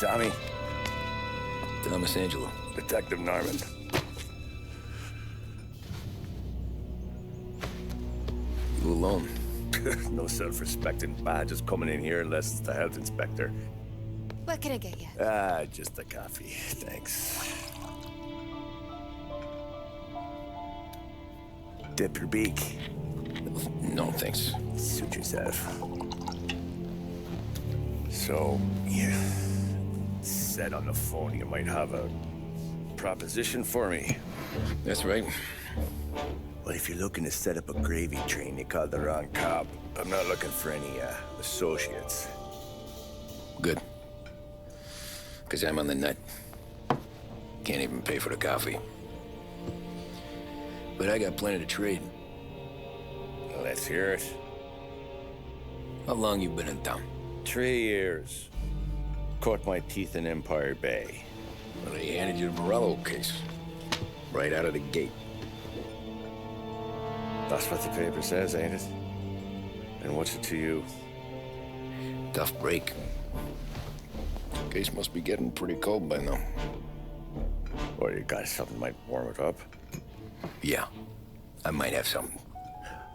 Tommy. Thomas Angelo. Detective Norman. You alone? No self-respecting badges coming in here unless it's the health inspector. What can I get you? Just a coffee. Thanks. Dip your beak. No, thanks. Suit yourself. So, you said on the phone you might have a proposition for me. That's right. Well, if you're looking to set up a gravy train, you called the wrong cop. I'm not looking for any, associates. Good. Because I'm on the nut. Can't even pay for the coffee. But I got plenty to trade. Well, let's hear it. How long you been in town? 3 years. Caught my teeth in Empire Bay. Well, they handed you the Morello case. Right out of the gate. That's what the paper says, ain't it? And what's it to you? Tough break. Case must be getting pretty cold by now. Or you got something might warm it up? Yeah, I might have something.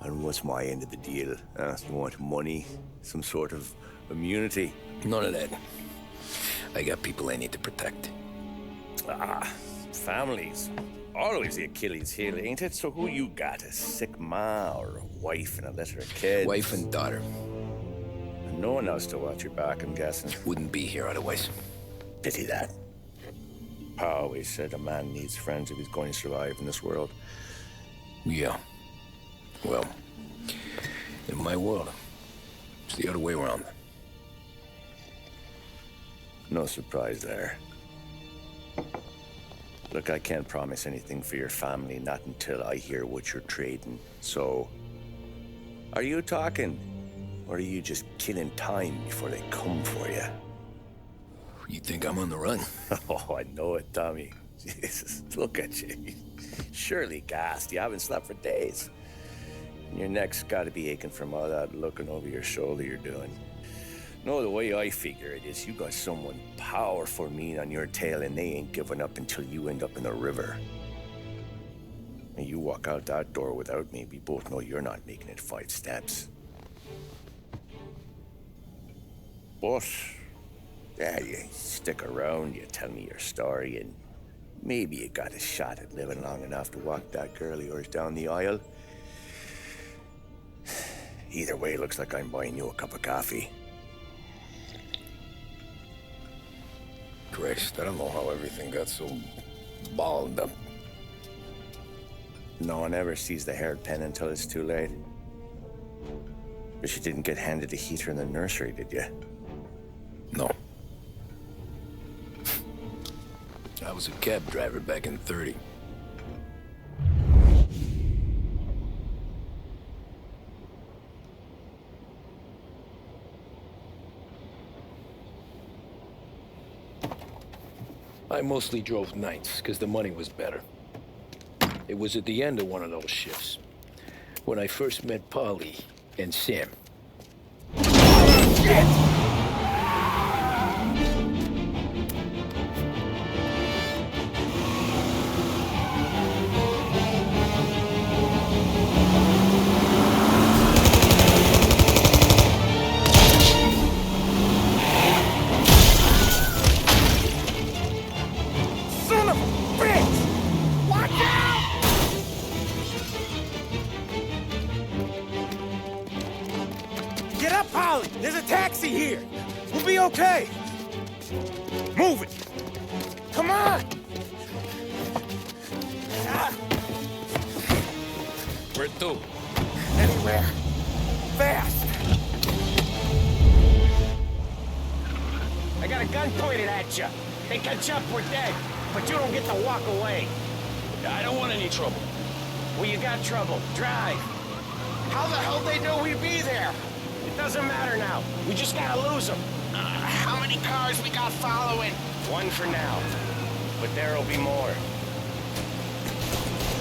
And what's my end of the deal? You want money? Some sort of immunity? None of that. I got people I need to protect. Families. Always the Achilles heel, ain't it? So who you got? A sick ma or a wife and a litter of kids? Wife and daughter. And no one else to watch your back, I'm guessing. Wouldn't be here otherwise. Pity that. Pa always said a man needs friends if he's going to survive in this world. Yeah. Well, in my world, it's the other way around. No surprise there. Look, I can't promise anything for your family, not until I hear what you're trading. So, are you talking? Or are you just killing time before they come for you? You think I'm on the run? Oh, I know it, Tommy. Jesus, look at you. Surely gassed. You haven't slept for days. And your neck's got to be aching from all that looking over your shoulder you're doing. No, the way I figure it is you got someone powerful mean on your tail and they ain't giving up until you end up in the river. And you walk out that door without me, we both know you're not making it 5 steps. But, yeah, you stick around, you tell me your story, and maybe you got a shot at living long enough to walk that girl of yours down the aisle. Either way, looks like I'm buying you a cup of coffee. Christ, I don't know how everything got so balled up. No one ever sees the haired pen until it's too late. But you didn't get handed a heater in the nursery, did you? No. I was a cab driver back in '30. I mostly drove nights, because the money was better. It was at the end of one of those shifts, when I first met Polly and Sam. Shit! Get up, Polly! There's a taxi here! We'll be okay! Move it! Come on! Where to? Anywhere! Fast! I got a gun pointed at you. They catch up, we're dead. But you don't get to walk away. I don't want any trouble. Well, you got trouble. Drive. How the hell they know we'd be there? It doesn't matter now. We just gotta lose them. How many cars we got following? One for now. But there'll be more.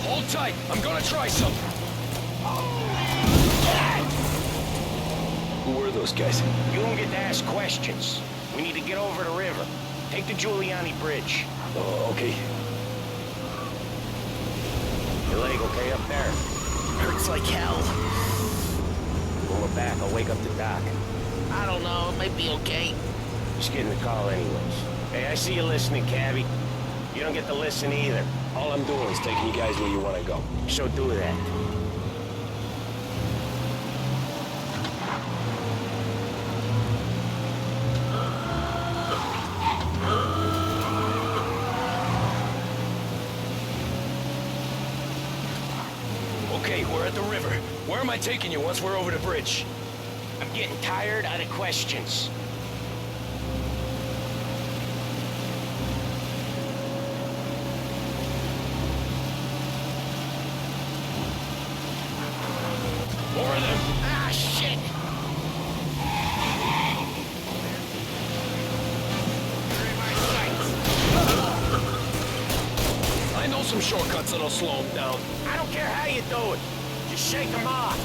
Hold tight. I'm gonna try something. Who were those guys? You don't get to ask questions. We need to get over the river. Take the Giuliani Bridge. Oh, okay. Your leg okay up there? Hurts like hell. Pull it back, I'll wake up the doc. I don't know, it might be okay. Just getting the call anyways. Hey, I see you listening, Cabby. You don't get to listen either. All I'm doing is taking you guys where you want to go. So do that. Okay, we're at the river. Where am I taking you once we're over the bridge? I'm getting tired of the questions. More of them. Ah, shit! I know some shortcuts that'll slow them down. I don't care how you do it. Just shake them off.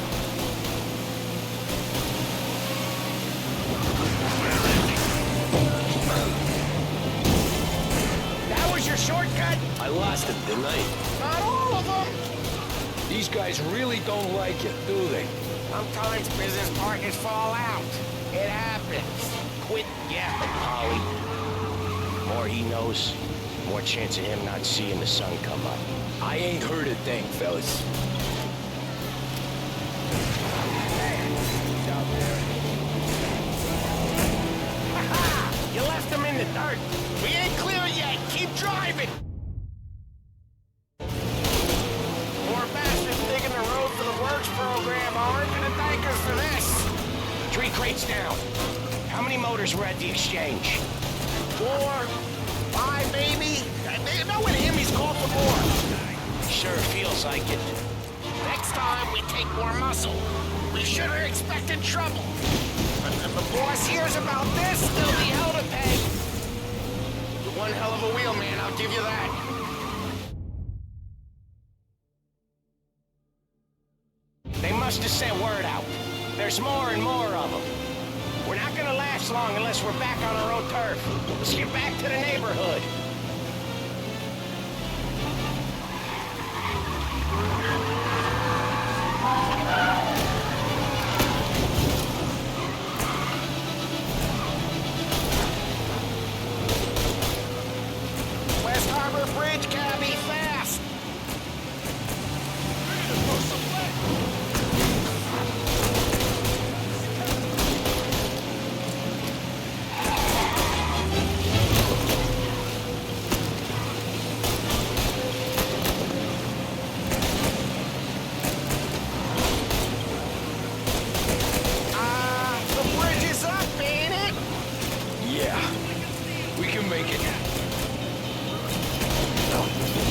That was your shortcut? I lost it, didn't I? Not all of them. These guys really don't like it, do they? Sometimes business partners fall out. It happens. Quit yapping, Polly. More he knows, more chance of him not seeing the sun come up. I ain't heard a thing, fellas. Ha-ha! You left him in the dirt. We ain't clear yet. Keep driving. More bastards digging the road for the works program aren't gonna thank us for this. 3 crates down. How many motors were at the exchange? 4, 5, maybe. Knowing him, he's called for more. Sure feels like it. Next time, we take more muscle. We should have expected trouble. But if the boss hears about this, there'll be hell to pay. You're one hell of a wheelman, I'll give you that. They must have sent word out. There's more and more of them. We're not gonna last long unless we're back on our own turf. Let's get back to the neighborhood. West Harbor Bridge, Cabby, fast! The bridge is up, ain't it? Yeah, we can make it.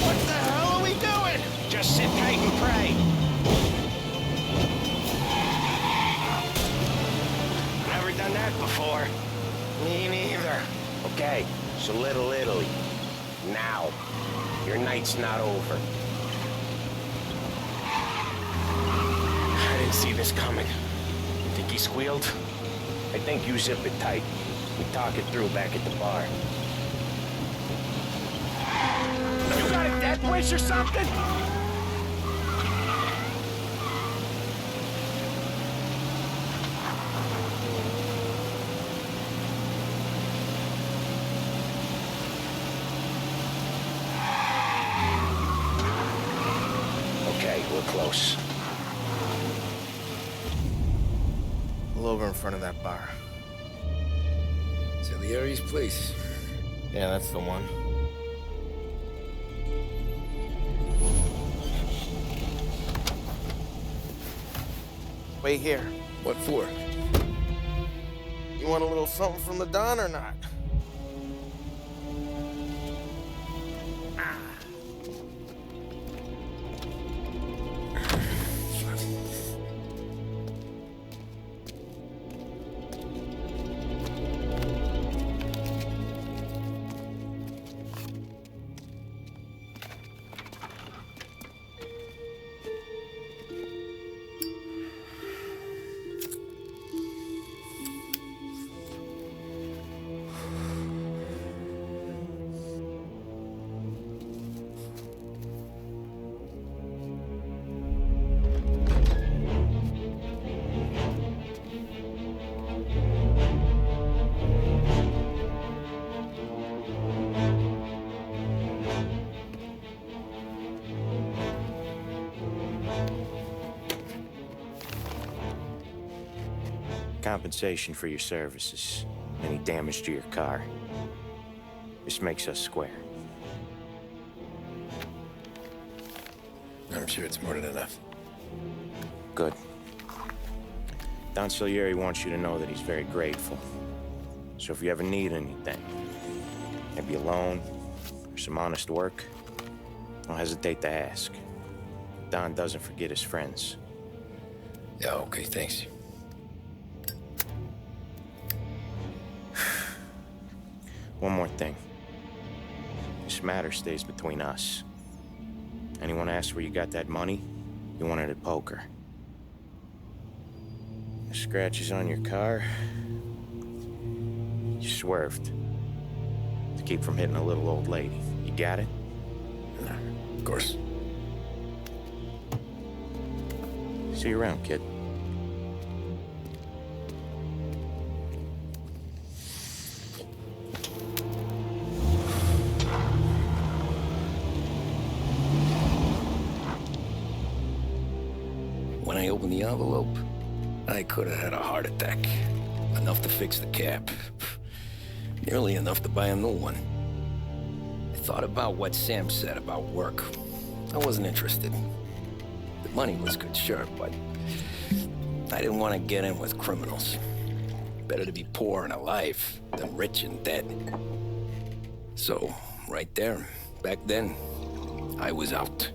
What the hell are we doing? Just sit tight and pray. Never done that before. Me neither. Okay, so Little Italy. Now. Your night's not over. I didn't see this coming. You think he squealed? I think you zip it tight. We talk it through back at the bar. You got a death wish or something? Okay, we're close. Pull over in front of that bar. Salieri's place. Yeah, that's the one. Wait here. What for? You want a little something from the Don or not? compensation for your services, any damage to your car. This makes us square. I'm sure it's more than enough. Good. Don Salieri wants you to know that he's very grateful. So if you ever need anything, maybe a loan or some honest work, don't hesitate to ask. Don doesn't forget his friends. Yeah, okay, thanks. One more thing. This matter stays between us. Anyone asks where you got that money, you want it at poker. The scratches on your car, you swerved to keep from hitting a little old lady. You got it? Of course. See you around, kid. When I opened the envelope, I could have had a heart attack. Enough to fix the cap. Nearly enough to buy a new one. I thought about what Sam said about work. I wasn't interested. The money was good, sure, but I didn't want to get in with criminals. Better to be poor and alive than rich and dead. So, right there, back then, I was out.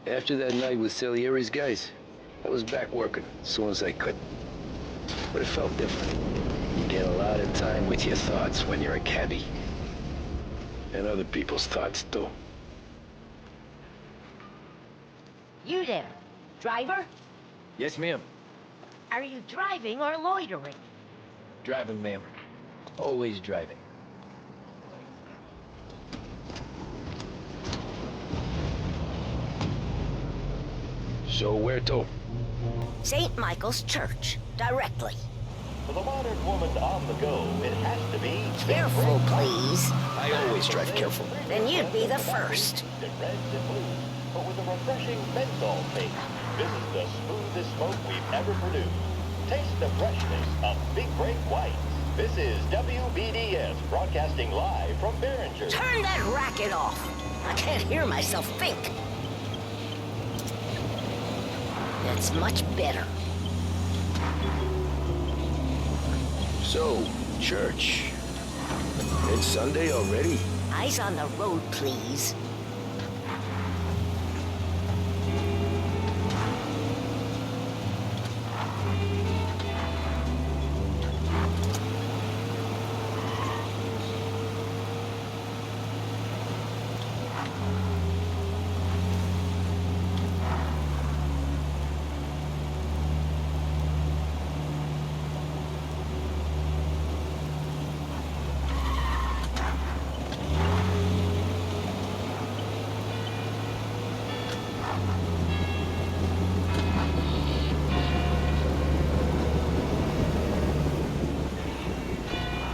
After that night with Salieri's guys, I was back working as soon as I could. But it felt different. You get a lot of time with your thoughts when you're a cabbie. And other people's thoughts, too. You there, driver? Yes, ma'am. Are you driving or loitering? Driving, ma'am. Always driving. So where to? St. Michael's Church, directly. For the modern woman on the go, it has to be... Careful, please. I always drive careful. Then you'd be the first. Reds and blues, but with a refreshing menthol taste. This is the smoothest smoke we've ever produced. Taste the freshness of Big Break Whites. This is WBDS broadcasting live from Behringer. Turn that racket off. I can't hear myself think. That's much better. So, church. It's Sunday already? Eyes on the road, please.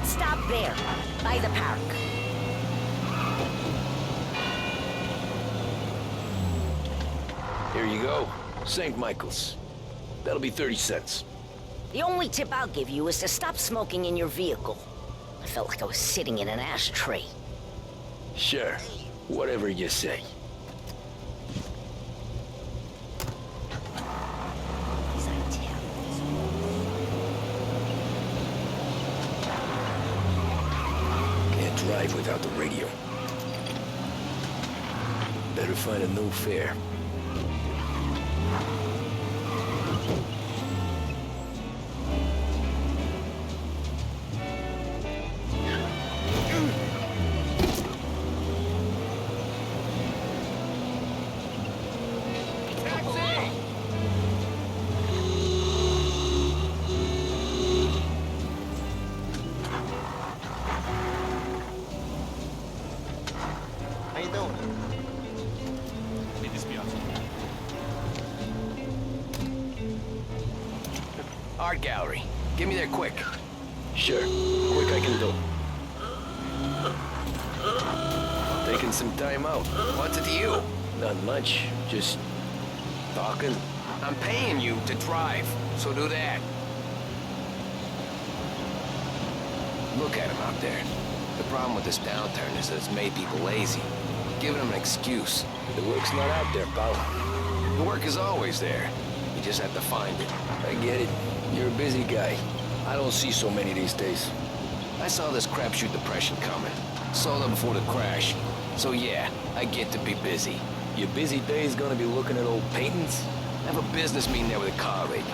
Stop there, by the park. Here you go. St. Michael's. That'll be 30 cents. The only tip I'll give you is to stop smoking in your vehicle. I felt like I was sitting in an ashtray. Sure. Whatever you say. These Italians. Can't drive without the radio. Better find a new fare. How you doing? Art gallery. Get me there quick. Sure. Quick I can do. Taking some time out. What's it to you? Not much. Just talking. I'm paying you to drive, so do that. Look at him out there. The problem with this downturn is that it's made people lazy. Giving them an excuse. The work's not out there, pal. The work is always there. You just have to find it. I get it. You're a busy guy. I don't see so many these days. I saw this crapshoot depression coming. Sold up before the crash. So yeah, I get to be busy. Your busy day's gonna be looking at old paintings? I have a business meeting there with a colleague.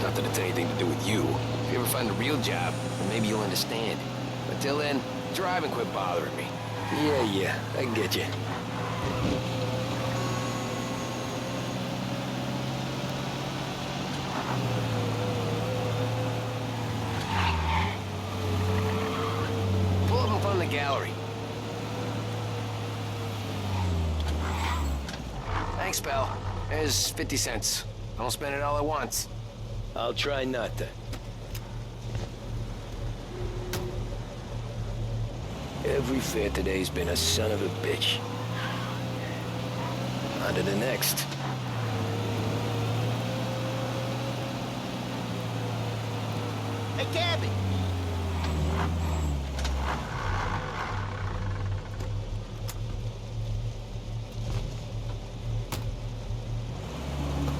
Not that it's anything to do with you. If you ever find a real job, then maybe you'll understand. Until then, drive and quit bothering me. Yeah, I get you. Pull up in front of the gallery. Thanks, pal. There's 50 cents. I don't spend it all at once. I'll try not to. Every fare today's been a son of a bitch. On to the next. Hey, Cabby!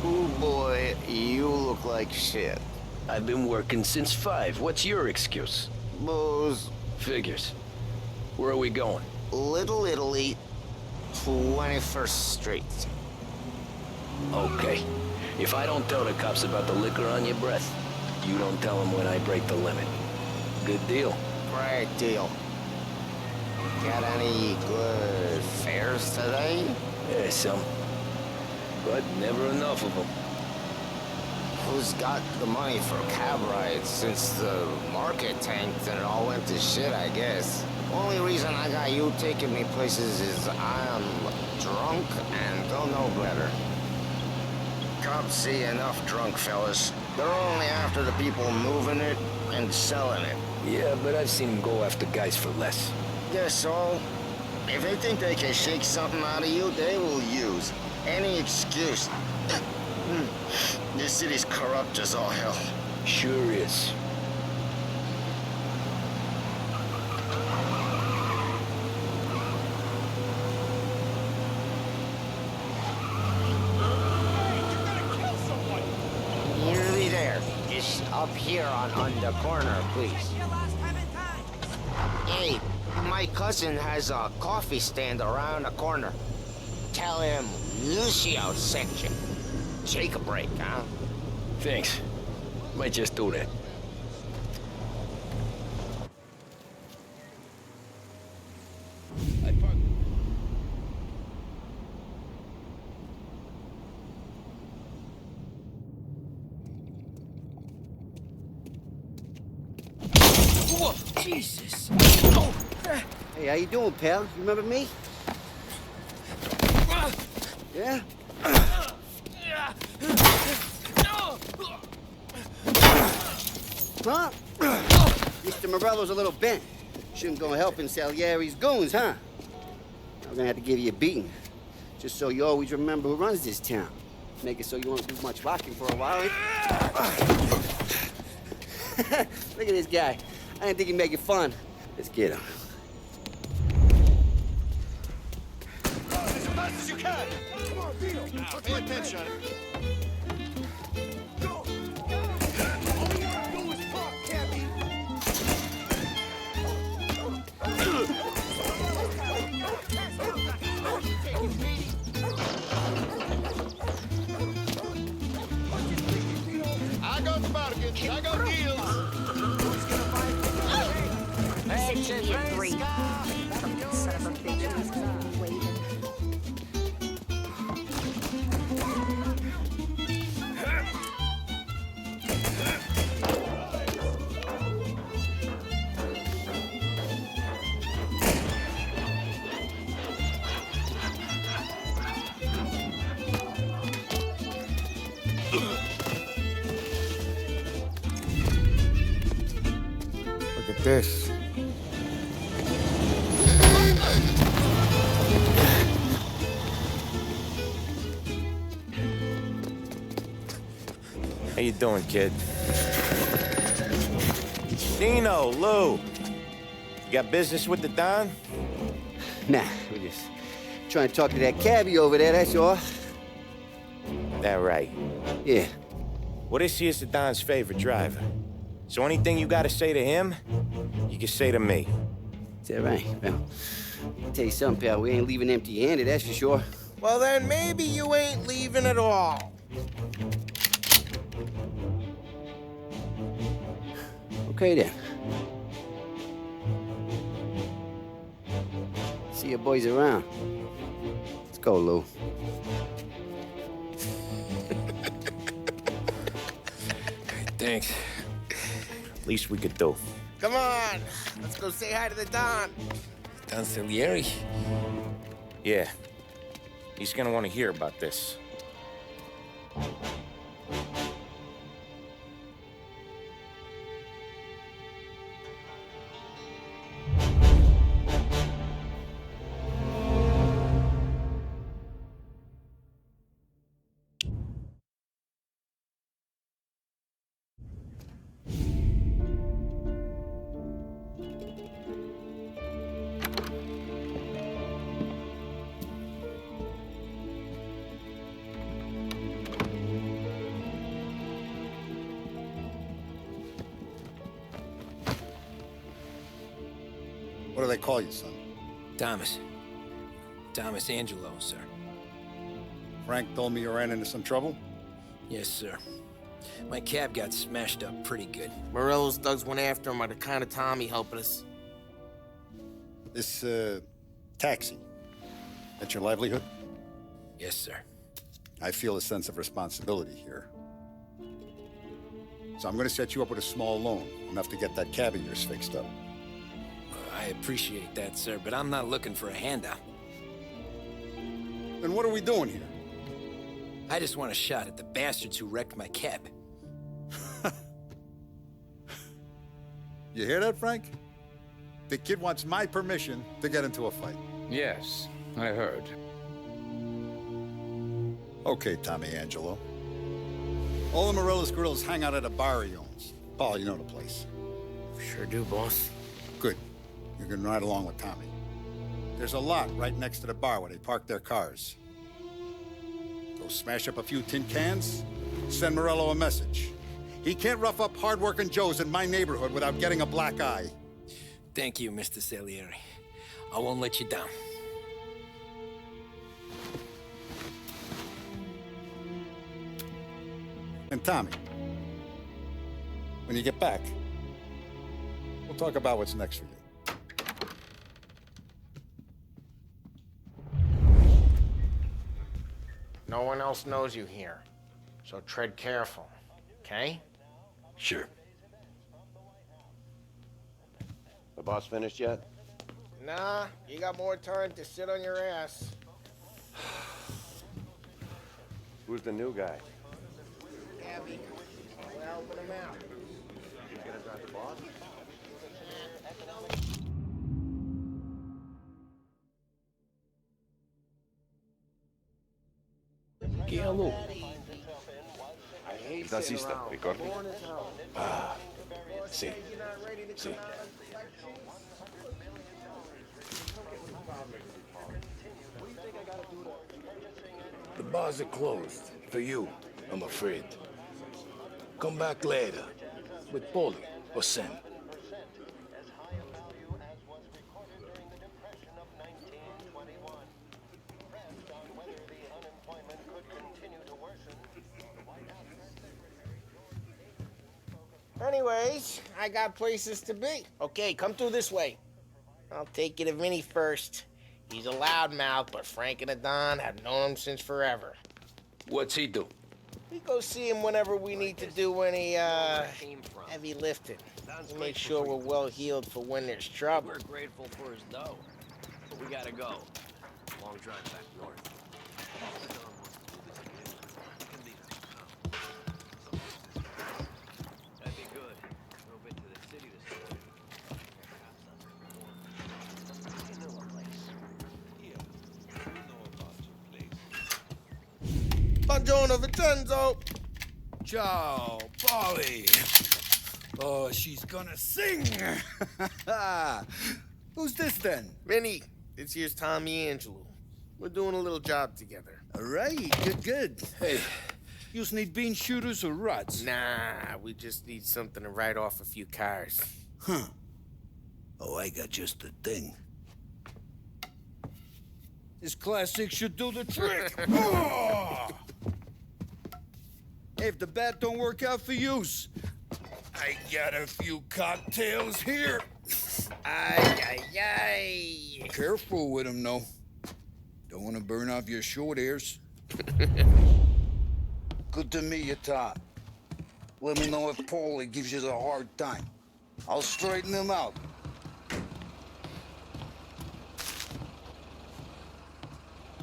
Oh boy, you look like shit. I've been working since 5. What's your excuse? Booze, Figures. Where are we going? Little Italy, 21st Street. Okay. If I don't tell the cops about the liquor on your breath, you don't tell them when I break the limit. Good deal. Great deal. Got any good fares today? Yeah, some. But never enough of them. Who's got the money for cab rides since the market tanked and it all went to shit, I guess? Only reason I got you taking me places is I'm drunk and don't know better. Cops see enough drunk fellas. They're only after the people moving it and selling it. Yeah, but I've seen them go after guys for less. Guess so. If they think they can shake something out of you, they will use any excuse. This city's corrupt as all hell. Sure is. Nearly there. Just up here on the corner, please. Hey, my cousin has a coffee stand around the corner. Tell him Lucio sent you. Take a break, huh? Thanks. Might just do that. I parked. Whoa, Jesus. Oh. Hey, how you doing, pal? You remember me? Yeah? Huh? Mr. Morello's a little bent. Shouldn't go helping Salieri's goons, huh? I'm gonna have to give you a beating. Just so you always remember who runs this town. Make it so you won't do much rocking for a while. Look at this guy. I didn't think he'd make it fun. Let's get him. As fast as you can! Come on, Vito! Pay attention! Go! All you gotta do is park, Cabby! I got bargains, I got deals! Section 3. Son of a bitch. Waving. this. How you doing, kid? Dino, Lou. You got business with the Don? Nah, we're just trying to talk to that cabbie over there, that's all. That right. Yeah. Well, this here's the Don's favorite driver. So anything you gotta say to him, you can say to me. Is that right? Well, I'll tell you something, pal. We ain't leaving empty-handed, that's for sure. Well, then maybe you ain't leaving at all. Okay, then. See your boys around. Let's go, Lou. Thanks. Least we could do. Come on, let's go say hi to the Don. Don Salieri? Yeah. He's gonna want to hear about this. What do they call you, son? Thomas. Thomas Angelo, sir. Frank told me you ran into some trouble? Yes, sir. My cab got smashed up pretty good. Morello's thugs went after him by the kind of Tommy helping us. This, taxi, that's your livelihood? Yes, sir. I feel a sense of responsibility here. So I'm gonna set you up with a small loan, enough to get that cab of yours fixed up. I appreciate that, sir, but I'm not looking for a handout. Then what are we doing here? I just want a shot at the bastards who wrecked my cab. You hear that, Frank? The kid wants my permission to get into a fight. Yes, I heard. Okay, Tommy Angelo. All the Morella's grills hang out at a bar he owns. Paul, you know the place. Sure do, boss. Good. You can ride along with Tommy. There's a lot right next to the bar where they park their cars. Go smash up a few tin cans, send Morello a message. He can't rough up hard-working Joes in my neighborhood without getting a black eye. Thank you, Mr. Salieri. I won't let you down. And Tommy, when you get back, we'll talk about what's next for you. No one else knows you here, so tread careful, okay? Sure. The boss finished yet? Nah, you got more time to sit on your ass. Who's the new guy? Abby, we're helping him out. He's gonna drive the boss? Hello. Nazista, ricordi? Ah, sì, sì. The bars are closed. For you, I'm afraid. Come back later. With Paulie or Sam. Anyways, I got places to be. Okay, come through this way. I'll take you to Vinny first. He's a loudmouth, but Frank and the Don have known him since forever. What's he do? We go see him whenever we need to do any, heavy lifting. We make sure we're well healed for when there's trouble. We're grateful for his dough, but we gotta go. Long drive back north. That'd be good. Drove into the city this morning. Buongiorno, Vincenzo. Ciao, Polly. Oh, she's gonna sing. Who's this then? Vinny, this here's Tommy Angelo. We're doing a little job together. All right, good. Hey, you need bean shooters or rods? Nah, we just need something to write off a few cars. Huh. Oh, I got just the thing. This classic should do the trick. Oh! Hey, if the bat don't work out for yous, I got a few cocktails here. Ay. Careful with them, though. Don't want to burn off your short hairs. Good to meet you, Tom. Let me know if Paulie gives you the hard time. I'll straighten him out.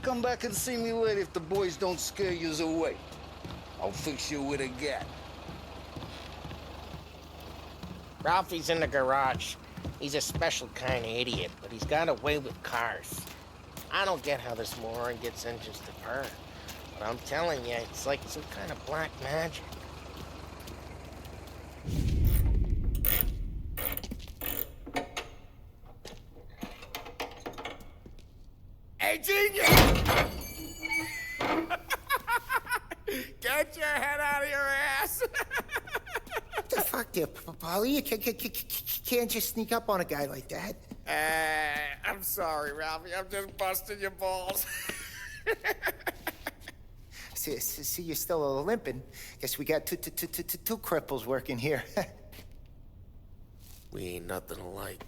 Come back and see me later if the boys don't scare yous away. I'll fix you with a gat. Ralphie's in the garage. He's a special kind of idiot, but he's got a way with cars. I don't get how this moron gets engines to burn. But I'm telling you, it's like some kind of black magic. Hey, genius! Get your head out of your ass! The fuck there, Polly? You can't just sneak up on a guy like that. I'm sorry, Ralphie. I'm just busting your balls. See, you're still limping. Guess we got two cripples working here. We ain't nothing alike.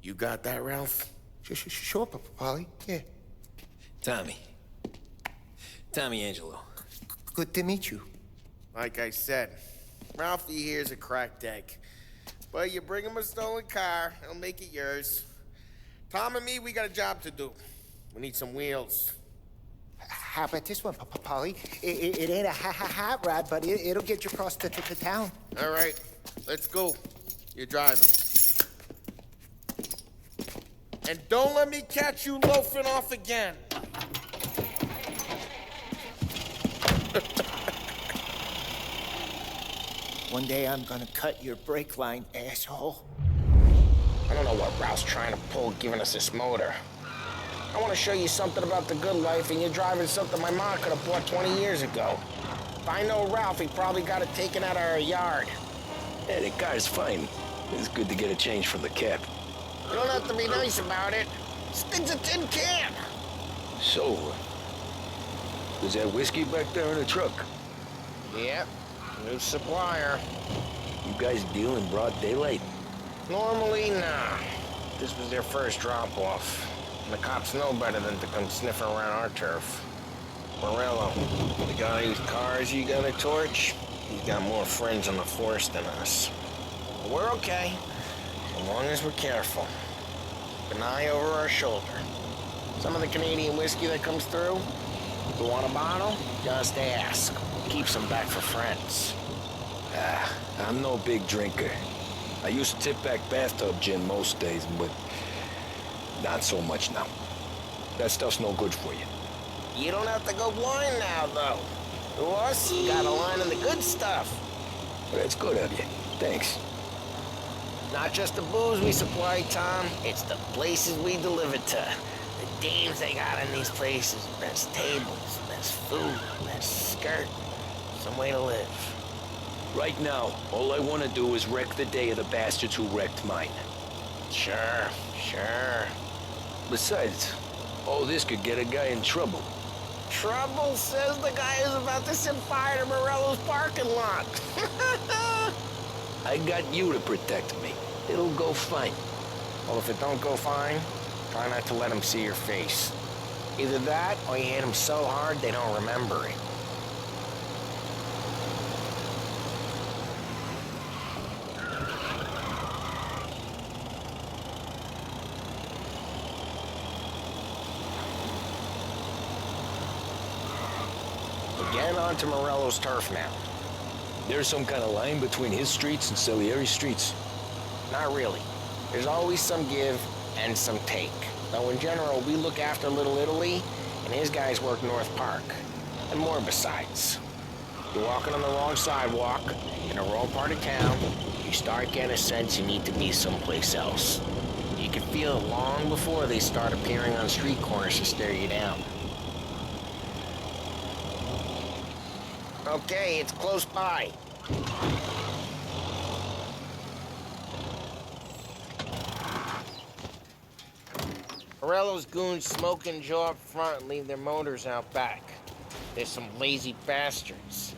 You got that, Ralph? Sure, Polly. Yeah. Tommy Angelo. Good to meet you. Like I said, Ralphie here's a cracked egg. But you bring him a stolen car, he'll make it yours. Tom and me, we got a job to do. We need some wheels. How about this one, Polly? It ain't a hot rod, but it'll get you across to town. All right, let's go. You're driving. And don't let me catch you loafing off again. One day I'm gonna cut your brake line, asshole. I don't know what Ralph's trying to pull giving us this motor. I want to show you something about the good life, and you're driving something my mom could have bought 20 years ago. If I know Ralph, he probably got it taken out of our yard. Yeah, the car's fine. It's good to get a change from the cab. You don't have to be nice about it. This thing's a tin can. So, is that whiskey back there in the truck? Yep, new supplier. You guys deal in broad daylight? Normally, nah. This was their first drop-off. The cops know better than to come sniffing around our turf. Morello, the guy whose cars you gotta torch, he's got more friends on the force than us. But we're okay, as long as we're careful. Keep an eye over our shoulder. Some of the Canadian whiskey that comes through, if you want a bottle, just ask. Keeps them back for friends. I'm no big drinker. I used to tip back bathtub gin most days, but not so much now. That stuff's no good for you. You don't have to go blind now, though. To us, you got a line of the good stuff. Well, that's good of you. Thanks. Not just the booze we supply, Tom. It's the places we deliver to. The dames they got in these places. Best tables, best food, best skirt. Some way to live. Right now, all I want to do is wreck the day of the bastards who wrecked mine. Sure. Besides, all this could get a guy in trouble. Trouble, says the guy who's about to set fire to Morello's parking lot. I got you to protect me. It'll go fine. Well, if it don't go fine, try not to let them see your face. Either that, or you hit them so hard they don't remember it. Getting onto Morello's turf now. There's some kind of line between his streets and Salieri's streets? Not really. There's always some give and some take. Though in general, we look after Little Italy, and his guys work North Park. And more besides. You're walking on the wrong sidewalk, in the wrong part of town. You start getting a sense you need to be someplace else. You can feel it long before they start appearing on street corners to stare you down. Okay, it's close by. Morello's goons smoke and jaw up front and leave their motors out back. They're some lazy bastards.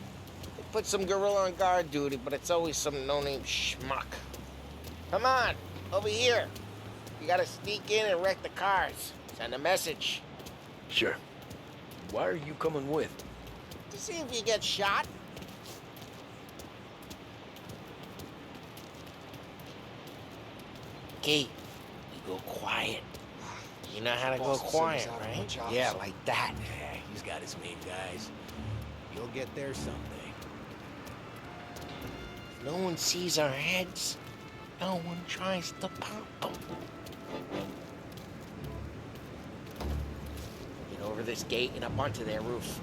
They put some gorilla on guard duty, but it's always some no-name schmuck. Come on, over here. You gotta sneak in and wreck the cars. Send a message. Sure. Why are you coming with? To see if you get shot. Okay, you go quiet. You know how to go quiet, right? Yeah, like that. Yeah, he's got his main guys. You'll get there someday. If no one sees our heads, no one tries to pop them. Get over this gate and up onto their roof.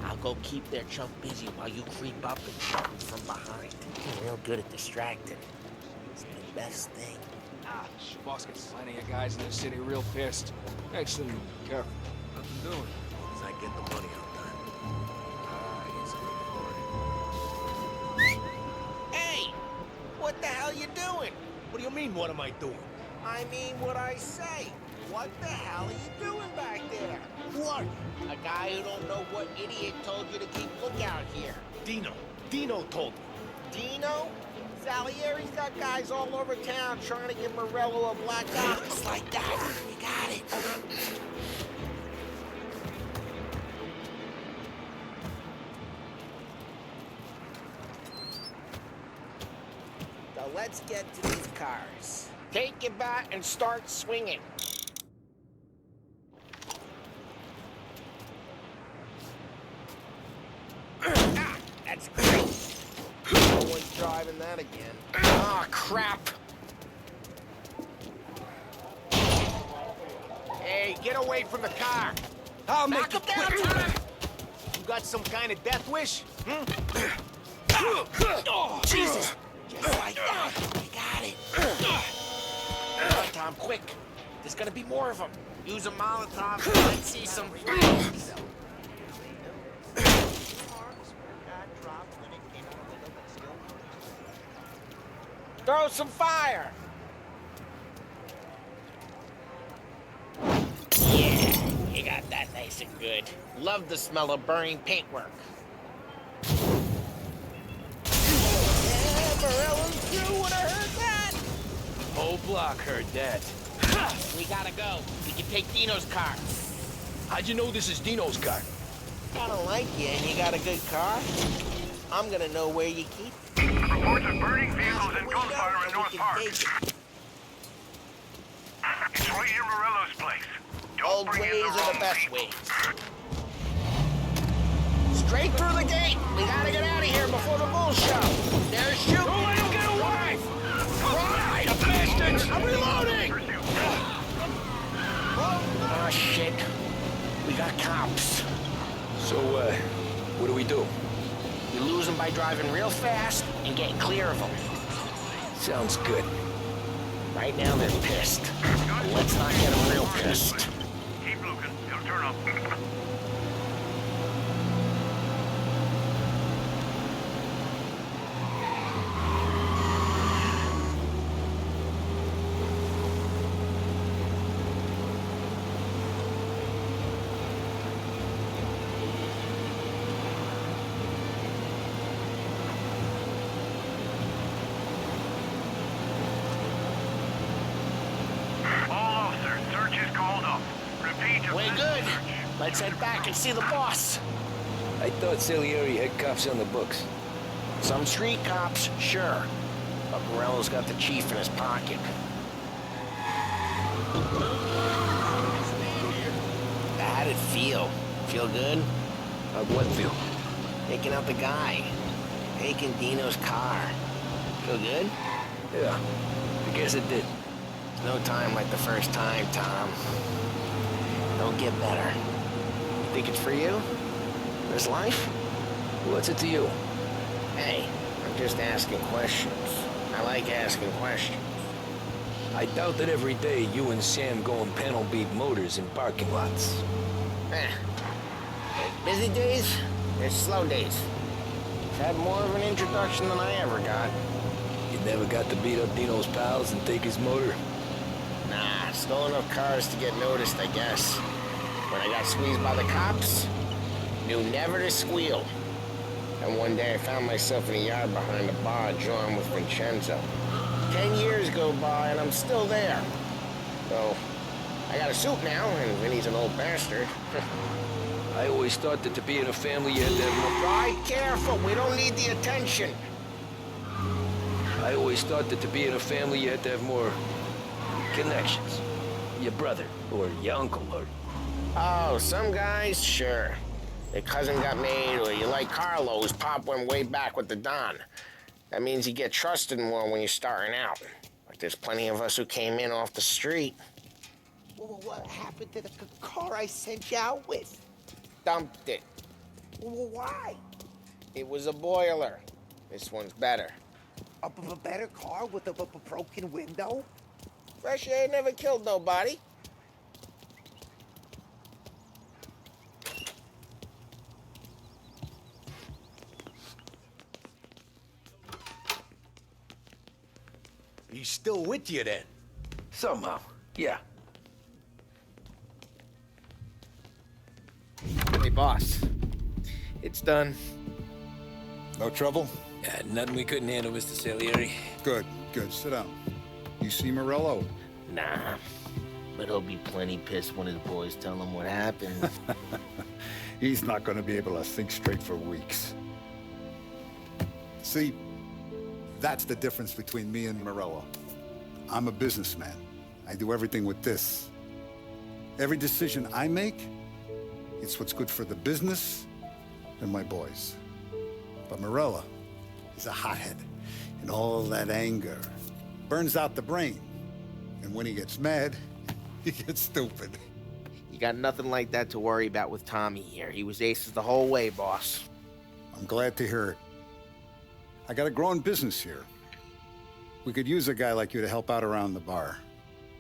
I'll go keep their chump busy while you creep up and shoot them from behind. I'm real good at distracting. It's the best thing. Boss gets plenty of guys in the city real pissed. Excellent. Careful. Nothing doing. As I get the money out there. Hey! What the hell you doing? What do you mean, what am I doing? I mean what I say. What the hell are you doing back there? Who are you? A guy who don't know what idiot told you to keep lookout here. Dino. Dino told me. Dino? Salieri's got guys all over town trying to give Morello a black eye. Just like that. You got it. So let's get to these cars. Take your bat and start swinging. That's great. No one's driving that again. Ah, crap. Hey, get away from the car. I'll Knock make him it down, quick. Tom. You got some kind of death wish? Oh, Jesus. Just like that. You got it. Come on, Tom, quick. There's gonna be more of them. Use a Molotov and let's see some flames. Throw some fire! Yeah, you got that nice and good. Love the smell of burning paintwork. Yeah, Morello's crew would have heard that! Whole block heard that. We gotta go. We can take Dino's car. How'd you know this is Dino's car? Kinda like you, and you got a good car. I'm gonna know where you keep it. Reports of burning vehicles and gunfire in North Park. It's right near Morello's place. Old ways are the best ways. Straight through the gate. We gotta get out of here before the bull show. They're shooting. Don't let him get away! Run, you bastards! I'm reloading! Oh, shit. We got cops. So, what do we do? You lose them by driving real fast and getting clear of them. Sounds good. Right now, they're pissed. Let's not get them real pissed. Keep looking. It'll turn up. Way good. Let's head back and see the boss. I thought Salieri had cops on the books. Some street cops, sure. But Morello's got the chief in his pocket. How'd it feel? Feel good? How'd what feel? Taking out the guy. Taking Dino's car. Feel good? Yeah, I guess it did. There's no time like the first time, Tom. Don't get better. You think it's for you? This life? What's it to you? Hey, I'm just asking questions. I like asking questions. I doubt that every day you and Sam go and panel beat motors in parking lots. There's busy days, there's slow days. Had more of an introduction than I ever got. You never got to beat up Dino's pals and take his motor? Nah, stole enough cars to get noticed, I guess. When I got squeezed by the cops, knew never to squeal. And one day I found myself in a yard behind a bar drawing with Vincenzo. 10 years go by and I'm still there. So, I got a suit now, and Vinny's an old bastard. I always thought that to be in a family you had to have more... Ride careful, we don't need the attention. I always thought that to be in a family you had to have more... connections. Your brother, or your uncle, or... Oh, some guys, sure. Their cousin got made, or you like Carlos, Pop went way back with the Don. That means you get trusted more when you're starting out. Like there's plenty of us who came in off the street. Well, what happened to the car I sent you out with? Dumped it. Well, why? It was a boiler. This one's better. A better car with a broken window? Fresh air never killed nobody. He's still with you then? Somehow, yeah. Hey, boss. It's done. No trouble? Yeah, nothing we couldn't handle, Mr. Salieri. Good, good. Sit down. You see Morello? Nah. But he'll be plenty pissed when his boys tell him what happened. He's not going to be able to think straight for weeks. See, that's the difference between me and Morello. I'm a businessman. I do everything with this. Every decision I make, it's what's good for the business and my boys. But Morello is a hothead, and all that anger burns out the brain. And when he gets mad, he gets stupid. You got nothing like that to worry about with Tommy here. He was aces the whole way, boss. I'm glad to hear it. I got a growing business here. We could use a guy like you to help out around the bar.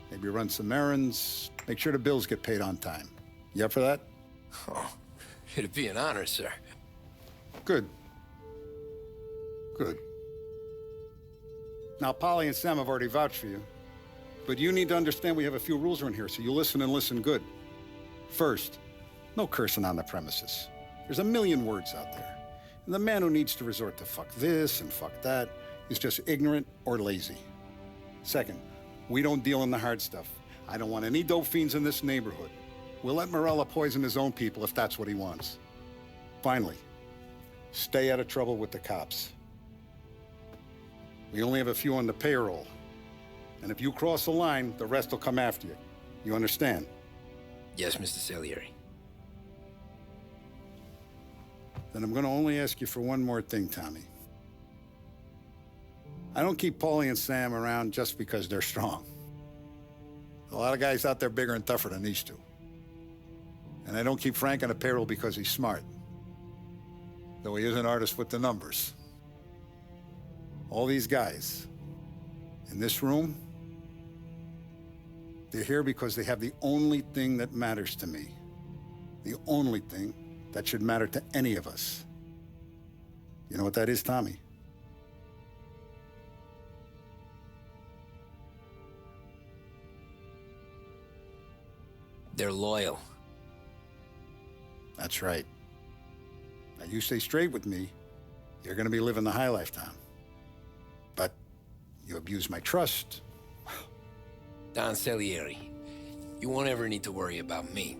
Maybe run some errands, make sure the bills get paid on time. You up for that? Oh, it'd be an honor, sir. Good. Good. Now, Polly and Sam have already vouched for you. But you need to understand we have a few rules around here, so you listen and listen good. First, no cursing on the premises. There's a million words out there. And the man who needs to resort to fuck this and fuck that is just ignorant or lazy. Second, we don't deal in the hard stuff. I don't want any dope fiends in this neighborhood. We'll let Morello poison his own people if that's what he wants. Finally, stay out of trouble with the cops. We only have a few on the payroll. And if you cross the line, the rest will come after you. You understand? Yes, Mr. Salieri. Then I'm gonna only ask you for one more thing, Tommy. I don't keep Paulie and Sam around just because they're strong. A lot of guys out there bigger and tougher than these two. And I don't keep Frank on the payroll because he's smart. Though he is an artist with the numbers. All these guys in this room, they're here because they have the only thing that matters to me. The only thing that should matter to any of us. You know what that is, Tommy? They're loyal. That's right. Now, you stay straight with me, you're gonna be living the high life, Tom. But you abuse my trust. Don Salieri, you won't ever need to worry about me.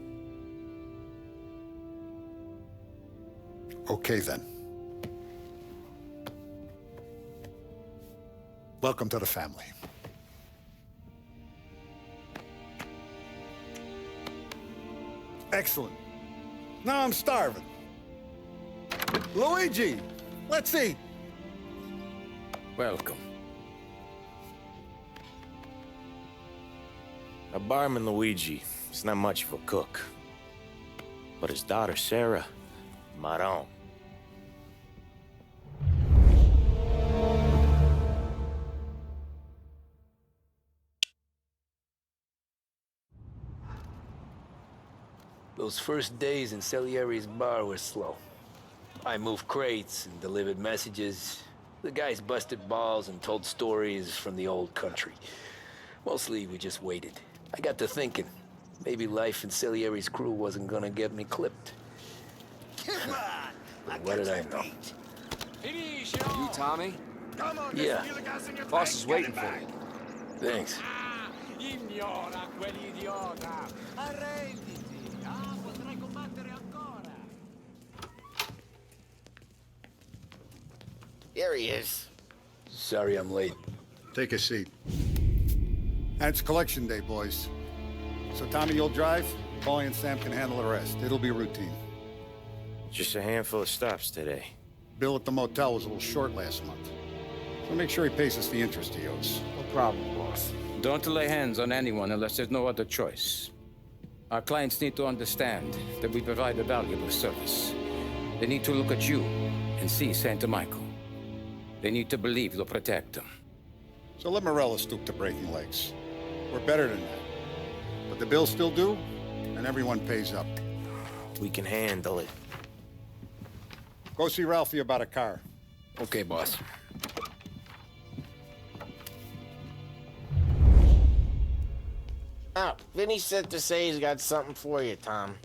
Okay, then. Welcome to the family. Excellent. Now I'm starving. Luigi, let's eat. Welcome. Our barman Luigi is not much of a cook. But his daughter, Sarah, Maron. Those first days in Salieri's bar were slow. I moved crates and delivered messages. The guys busted balls and told stories from the old country. Mostly, we just waited. I got to thinking, maybe life in Salieri's crew wasn't gonna get me clipped. But what did I know? You, Tommy? Yeah. Boss is waiting for you. Thanks. Ignora quell'idiota! Arrenditi! Ah, potrai combattere ancora! Here he is. Sorry I'm late. Take a seat. And it's collection day, boys. So Tommy, you'll drive. Paulie and Sam can handle the rest. It'll be routine. Just a handful of stops today. Bill at the motel was a little short last month. So make sure he pays us the interest he owes. No problem, boss. Don't lay hands on anyone unless there's no other choice. Our clients need to understand that we provide a valuable service. They need to look at you and see Santa Michael. They need to believe you'll protect them. So let Morella stoop to breaking legs. We're better than that. But the bill's still due, and everyone pays up. We can handle it. Go see Ralphie about a car. Okay, boss. Oh, Vinny said to say he's got something for you, Tom.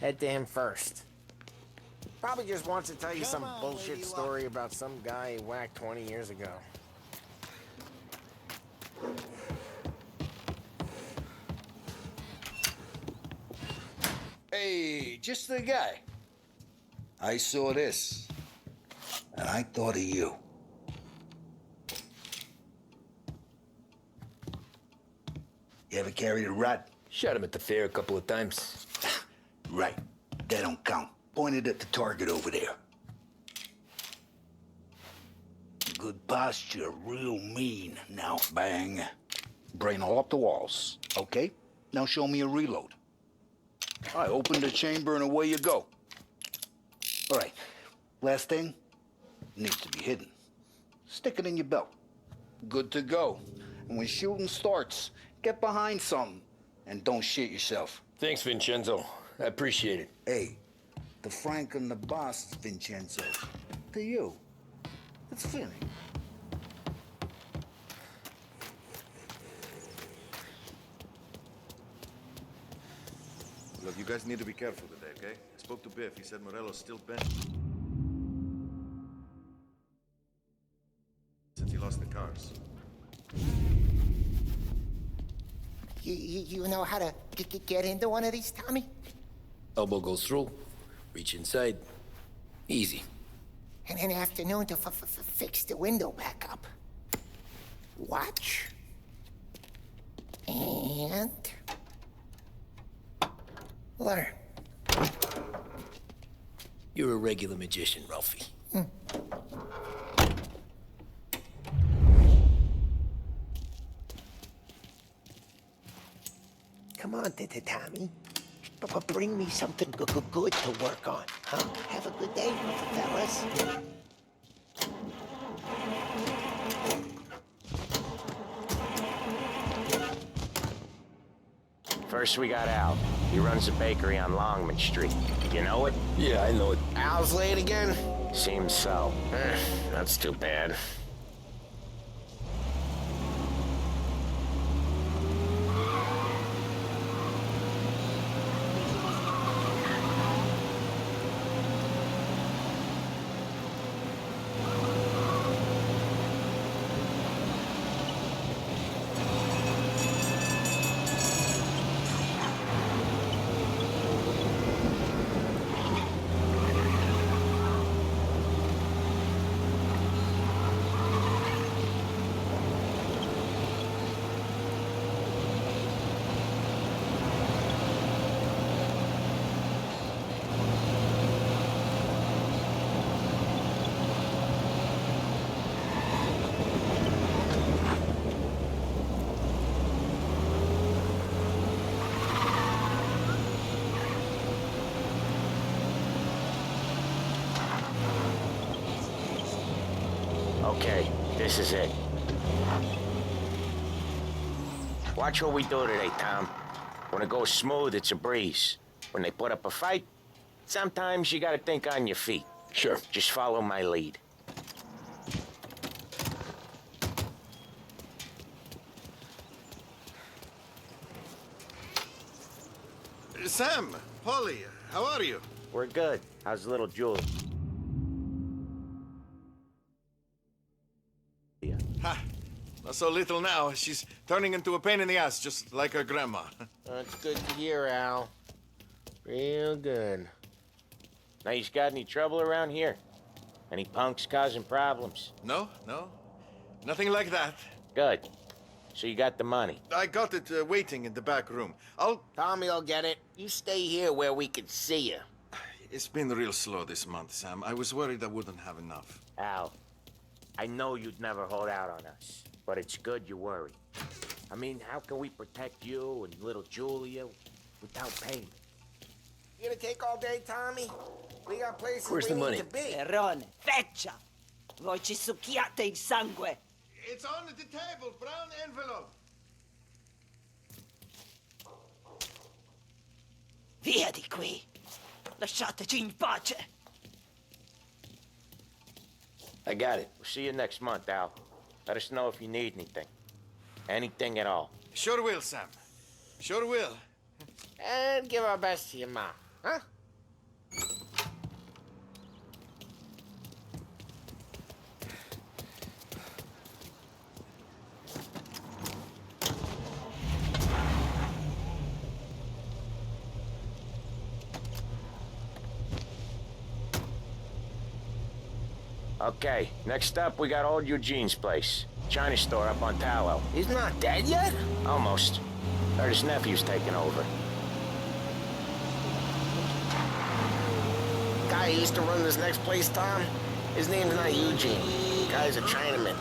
Head to him first. Probably just wants to tell you some bullshit story about some guy he whacked 20 years ago. Hey, just the guy. I saw this, and I thought of you. You ever carried a rat? Shot him at the fair a couple of times. Right. That don't count. Pointed at the target over there. Good posture, real mean. Now, bang. Brain all up the walls. Okay? Now show me a reload. I open the chamber and away you go. All right. Last thing. Needs to be hidden. Stick it in your belt. Good to go. And when shooting starts, get behind something. And don't shit yourself. Thanks, Vincenzo. I appreciate it. Hey, the Frank and the boss, Vincenzo. To you. It's Vinny. Look, you guys need to be careful today, okay? I spoke to Biff. He said Morello's still bent. Since he lost the cars. You know how to get into one of these, Tommy? Elbow goes through. Reach inside. Easy. And an afternoon to fix the window back up. Watch. And... learn. You're a regular magician, Ralphie. Come on, Tommy. But bring me something good to work on, huh? Have a good day, fellas. First we got Al. He runs a bakery on Longman Street. You know it? Yeah, I know it. Al's late again? Seems so. That's too bad. This is it. Watch what we do today, Tom. When it goes smooth, it's a breeze. When they put up a fight, sometimes you gotta think on your feet. Sure. Just follow my lead. Sam, Polly, how are you? We're good. How's little Julie? Ha! Not so little now. She's turning into a pain in the ass, just like her grandma. That's good to hear, Al. Real good. Now, you got any trouble around here? Any punks causing problems? No. Nothing like that. Good. So you got the money? I got it waiting in the back room. Tommy'll get it. You stay here where we can see you. It's been real slow this month, Sam. I was worried I wouldn't have enough. Al, I know you'd never hold out on us, but it's good you worry. I mean, how can we protect you and little Julia without paying? You gonna take all day, Tommy? We got places Where's we the money? need to be. Perrone, feccia! Voi ci succhiate il sangue! It's on the table, brown envelope. Via di qui! Lasciateci in pace! I got it. We'll see you next month, Al. Let us know if you need anything. Anything at all. Sure will, Sam. Sure will. And give our best to your mom, huh? Okay, next up, we got old Eugene's place. China store up on Tallow. He's not dead yet? Almost. Heard his nephew's taking over. Guy who used to run this next place, Tom? His name's not Eugene. Guy's a Chinaman.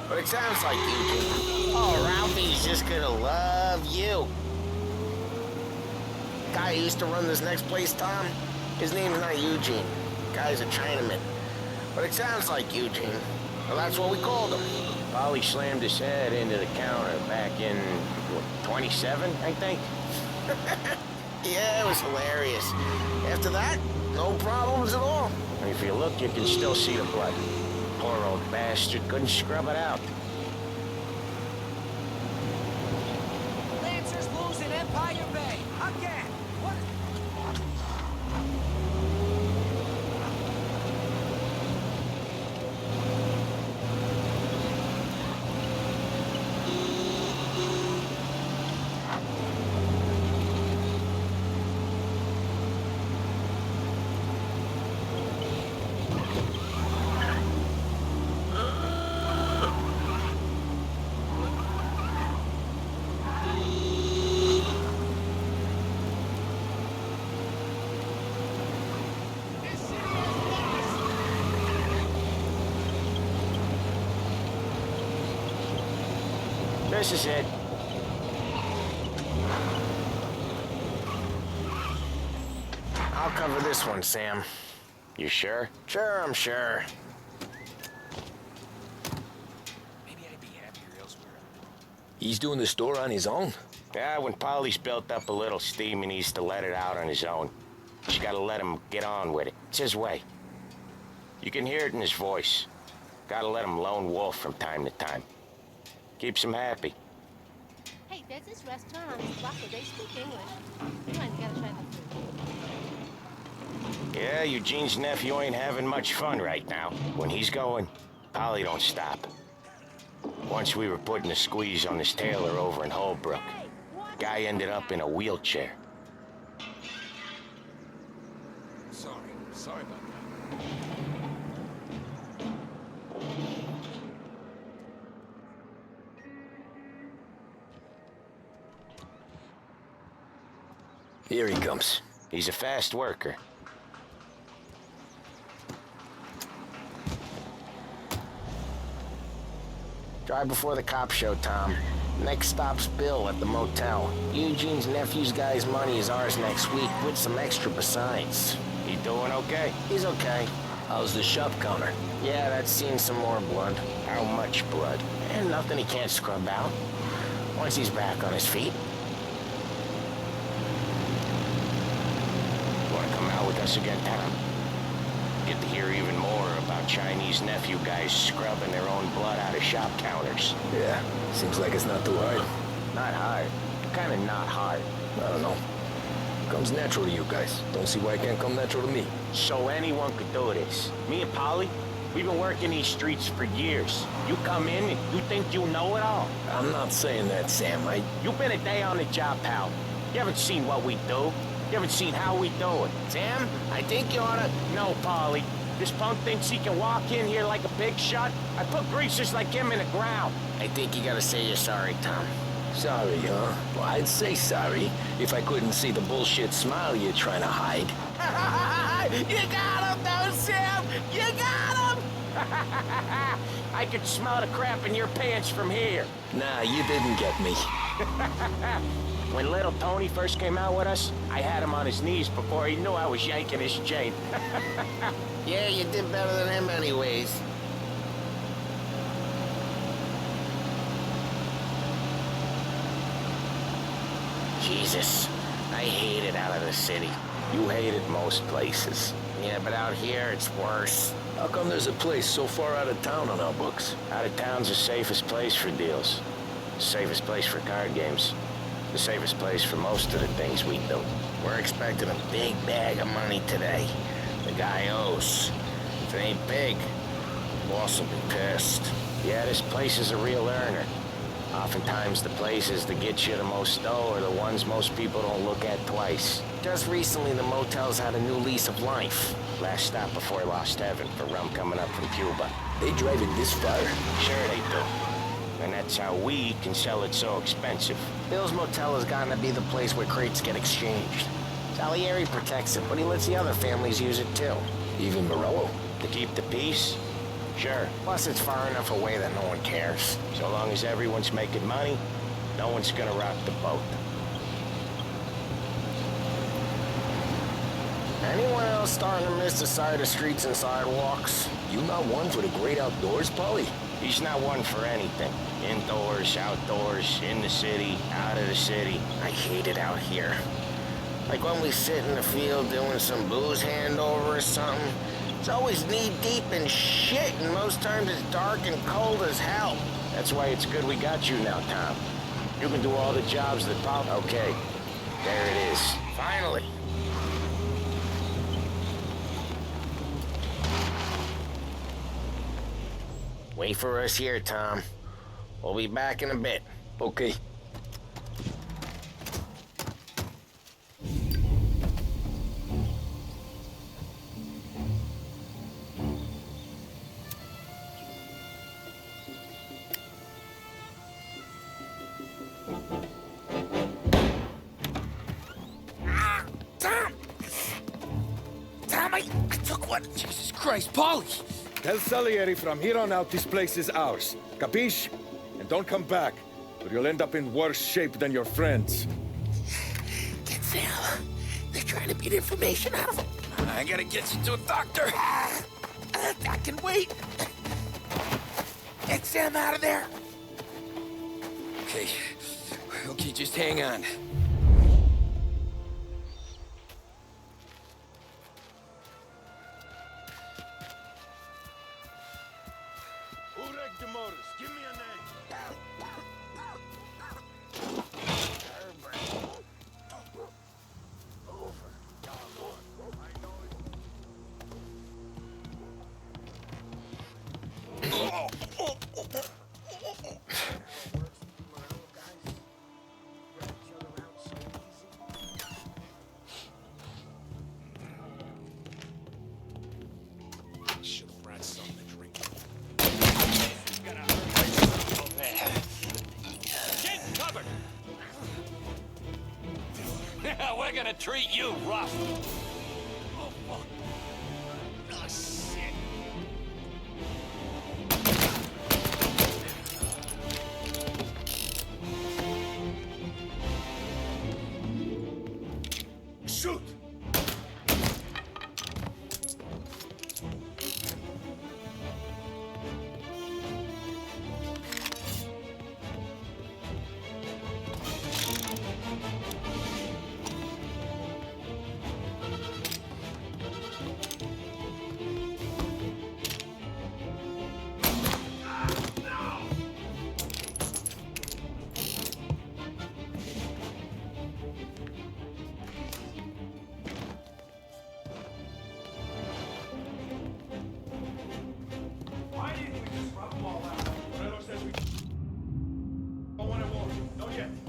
But it sounds like Eugene. Oh, Ralphie's just gonna love you. Guy who used to run this next place, Tom? His name's not Eugene. Guy's a Chinaman. But it sounds like Eugene. Well, that's what we called him. Polly slammed his head into the counter back in, what, 27, I think? Yeah, it was hilarious. After that, no problems at all. If you look, you can still see the blood. Poor old bastard couldn't scrub it out. Lancers losing Empire Bay! Again! What? This is it. I'll cover this one, Sam. You sure? Sure, I'm sure. Maybe I'd be happier elsewhere. He's doing the store on his own? Yeah, when Polly's built up a little steam, he needs to let it out on his own. You gotta let him get on with it. It's his way. You can hear it in his voice. Gotta let him lone wolf from time to time. Keeps him happy. Hey, there's this restaurant on this block where they speak English. You might gotta try the food. Yeah, Eugene's nephew ain't having much fun right now. When he's going, Polly don't stop. Once we were putting a squeeze on this tailor over in Holbrook. Guy ended up in a wheelchair. Sorry about that. Here he comes. He's a fast worker. Drive before the cops show, Tom. Next stop's Bill at the motel. Eugene's nephew's guy's money is ours next week, with some extra besides. He doing okay? He's okay. How's the shop counter? Yeah, that's seen some more blood. How much blood? And nothing he can't scrub out. Once he's back on his feet. Want to come out with us again, Tom? Get to hear even more about Chinese nephew guys scrubbing their own blood out of shop counters. Yeah, seems like it's not too hard. Not hard. Kinda not hard. I don't know. Comes natural to you guys. Don't see why it can't come natural to me. So anyone could do this. Me and Polly, we've been working these streets for years. You come in and you think you know it all. I'm not saying that, Sam. You've been a day on the job, pal. You haven't seen what we do. You haven't seen how we do it. Sam, I think you oughta... No, Polly. This punk thinks he can walk in here like a big shot. I put greasers like him in the ground. I think you gotta say you're sorry, Tom. Sorry, huh? Well, I'd say sorry if I couldn't see the bullshit smile you're trying to hide. You got him, though, Sam! You got him! I could smell the crap in your pants from here. Nah, you didn't get me. When little Tony first came out with us, I had him on his knees before he knew I was yanking his chain. Yeah, you did better than him anyways. Jesus, I hate it out of the city. You hate it most places. Yeah, but out here, it's worse. How come there's a place so far out of town on our books? Out of town's the safest place for deals. The safest place for card games. The safest place for most of the things we do. We're expecting a big bag of money today. The guy owes. If it ain't big, the boss will be pissed. Yeah, this place is a real earner. Oftentimes the places that get you the most dough are the ones most people don't look at twice. Just recently the motel's had a new lease of life. Last stop before Lost Heaven for rum coming up from Cuba. They drive it this far? Sure they do. And that's how we can sell it so expensive. Bill's Motel has gotten to be the place where crates get exchanged. Salieri protects it, but he lets the other families use it too. Even Morello? To keep the peace? Sure. Plus it's far enough away that no one cares. So long as everyone's making money, no one's gonna rock the boat. Anyone else starting to miss the side of streets and sidewalks? You not one for the great outdoors, Polly? He's not one for anything. Indoors, outdoors, in the city, out of the city. I hate it out here. Like when we sit in the field doing some booze handover or something. It's always knee-deep in shit, and most times it's dark and cold as hell. That's why it's good we got you now, Tom. You can do all the jobs that Pop... Okay, there it is. Finally. Wait for us here, Tom. We'll be back in a bit. Okay. Jesus Christ, Polly! Tell Salieri from here on out this place is ours. Capiche? And don't come back, or you'll end up in worse shape than your friends. Get Sam. They're trying to beat information out of him. I gotta get you to a doctor. I can wait. Get Sam out of there. Okay, just hang on. Give me a name. Should have brought something to drink. Get covered! We're gonna treat you rough. Oh, fuck. Oh, shit. Shoot!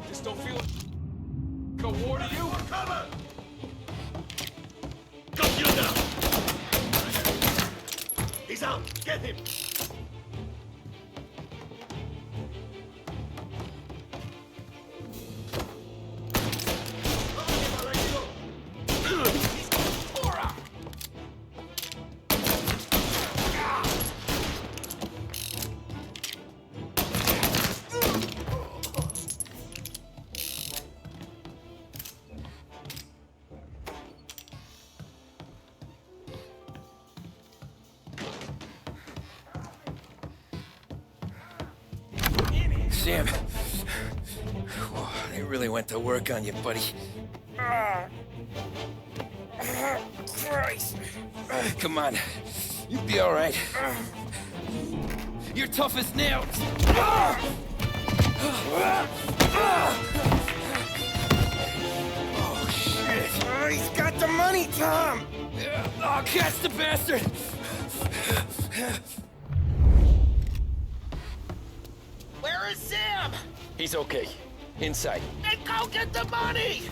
This don't feel like a war to you? Cover! Got you now! He's out! Get him! Sam. Whoa, they really went to work on you, buddy. Christ. Come on. You'll be all right. You're tough as nails. Oh, shit. He's got the money, Tom. Oh, catch the bastard. Where is Sam? He's okay. Inside. Then go get the money!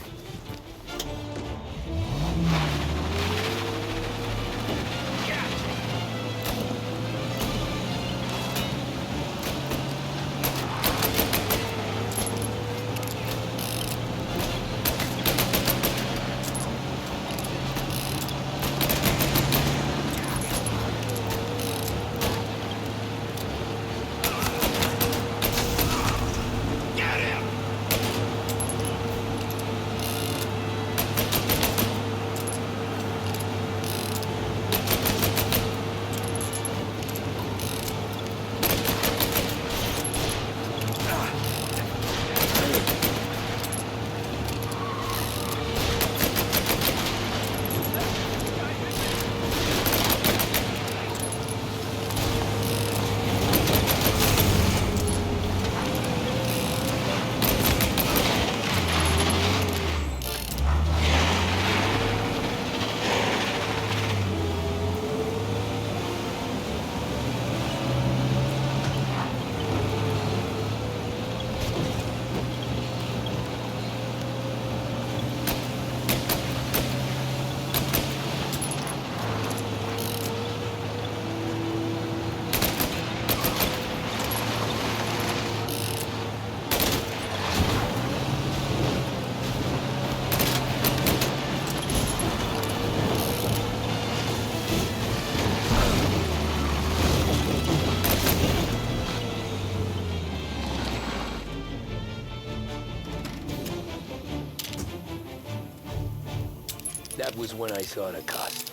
That was when I saw the cost.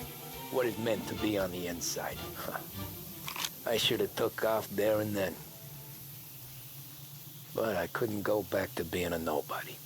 What it meant to be on the inside. I should have took off there and then. But I couldn't go back to being a nobody.